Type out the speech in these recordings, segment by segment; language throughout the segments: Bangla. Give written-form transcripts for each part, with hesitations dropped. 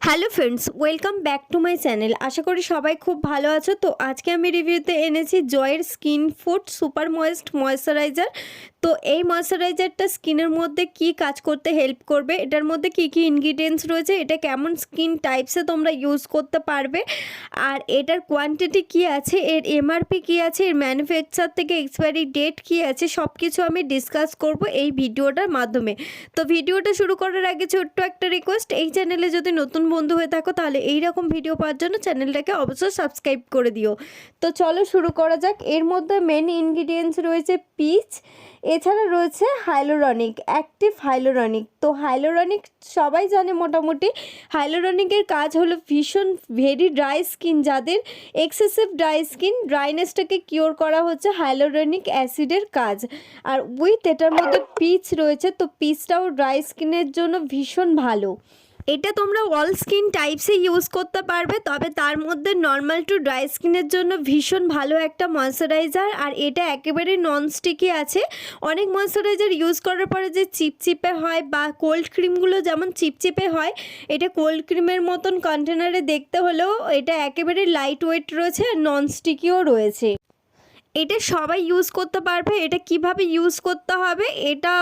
Hello friends, welcome back to my channel. আশা করি সবাই খুব ভালো আছো। তো আজকে আমি রিভিউতে এনেছি জয়ের skin food super moist moisturiser. তো এই ময়েশ্চারাইজারটা স্কিনের মধ্যে কি কাজ করতে হেল্প করবে, এটার মধ্যে কি কি ইনগ্রিডিয়েন্টস রয়েছে, এটা কেমন স্কিন টাইপসে তোমরা ইউজ করতে পারবে, আর এটার কোয়ান্টিটি কি আছে, এর এমআরপি কি আছে, এর ম্যানুফ্যাকচার থেকে এক্সপায়ারি ডেট কি আছে, সব কিছু আমি ডিসকাস করব এই ভিডিওটার মাধ্যমে। তো ভিডিওটা শুরু করার আগে ছোট্ট একটা রিকোয়েস্ট, এই চ্যানেলে যদি নতুন বন্ধু হয়ে থাকো তাহলে এইরকম ভিডিও পাওয়ার জন্য চ্যানেলটাকে অবশ্যই সাবস্ক্রাইব করে দিও। তো চলো শুরু করা যাক। এর মধ্যে মেন ইনগ্রিডিয়েন্টস রয়েছে পিচ, এছাড়া রয়েছে হাইলোরনিক, অ্যাক্টিভ হাইলোরনিক। তো হাইলোরনিক সবাই জানে মোটামুটি। হাইলোরনিকের কাজ হলো ভীষণ ভেরি ড্রাই স্কিন, যাদের এক্সেসিভ ড্রাই স্কিন, ড্রাইনেসটাকে কিওর করা হচ্ছে হাইলোরনিক অ্যাসিডের কাজ। আর উইথ এটার মধ্যে পিচ রয়েছে, তো পিচটাও ড্রাই স্কিনের জন্য ভীষণ ভালো। এটা তোমরা অল স্কিন টাইপসে ইউজ করতে পারবে, তবে তার মধ্যে নর্মাল টু ড্রাই স্কিনের জন্য ভীষণ ভালো একটা ময়েশ্চারাইজার। আর এটা একেবারে নন স্টিকি আছে। অনেক ময়েশ্চারাইজার ইউজ করার পরে যে চিপচিপে হয় বা কোল্ড ক্রিমগুলো যেমন চিপচিপে হয়, এটা কোল্ড ক্রিমের মতন কন্টেনারে দেখতে হলেও এটা একেবারে লাইট ওয়েট রয়েছে, নন স্টিকিও রয়েছে। এটা সবাই ইউজ করতে পারবে। এটা কিভাবে ইউজ করতে হবে, এটা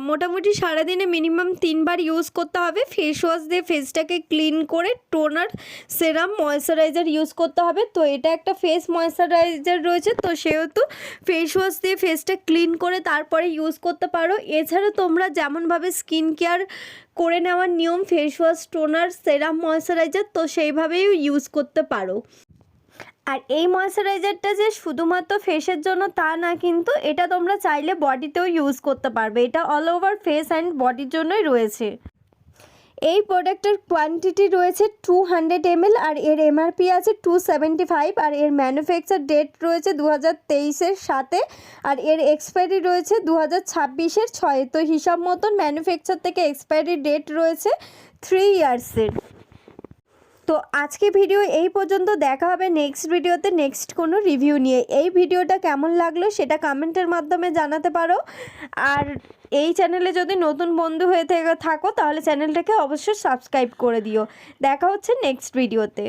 মোটামুটি সারাদিনে মিনিমাম 3বার ইউজ করতে হবে। ফেস ওয়াশ দিয়ে ফেসটাকে ক্লিন করে টোনার, সেরাম, ময়েশ্চারাইজার ইউজ করতে হবে। তো এটা একটা ফেস ময়েশ্চারাইজার রয়েছে, তো সেহেতু ফেস ওয়াশ দিয়ে ফেসটা ক্লিন করে তারপরে ইউজ করতে পারো। এছাড়া তোমরা যেমনভাবে স্কিন কেয়ার করে নেওয়ার নিয়ম, ফেস ওয়াশ, টোনার, সেরাম, ময়েশ্চারাইজার, তো সেইভাবেই ইউজ করতে পারো। আর এই ময়েশ্চারাইজারটা যে শুধুমাত্র ফেসের জন্য তা না, কিন্তু এটা তোমরা চাইলে বডিতেও ইউজ করতে পারবে। এটা অল ওভার ফেস অ্যান্ড বডির জন্যই রয়েছে। এই প্রোডাক্টের কোয়ান্টিটি রয়েছে 200 ml, আর এর এমআরপি আছে 275, আর এর ম্যানুফ্যাকচার ডেট রয়েছে 2023-এর 7-এ, আর এর এক্সপায়ারি রয়েছে 2026-এর 6-এ। তো হিসাব মতন ম্যানুফ্যাকচার থেকে এক্সপায়ারি ডেট রয়েছে 3 ইয়ার্সের। তো আজকে ভিডিও এই পর্যন্ত। দেখা হবে নেক্সট ভিডিওতে নেক্সট কোনো রিভিউ নিয়ে। এই ভিডিওটা কেমন লাগলো সেটা কমেন্টের মাধ্যমে জানাতে পারো। আর এই চ্যানেলে যদি নতুন বন্ধু হয়ে থাকো তাহলে চ্যানেলটাকে অবশ্যই সাবস্ক্রাইব করে দিও। দেখা হচ্ছে নেক্সট ভিডিওতে।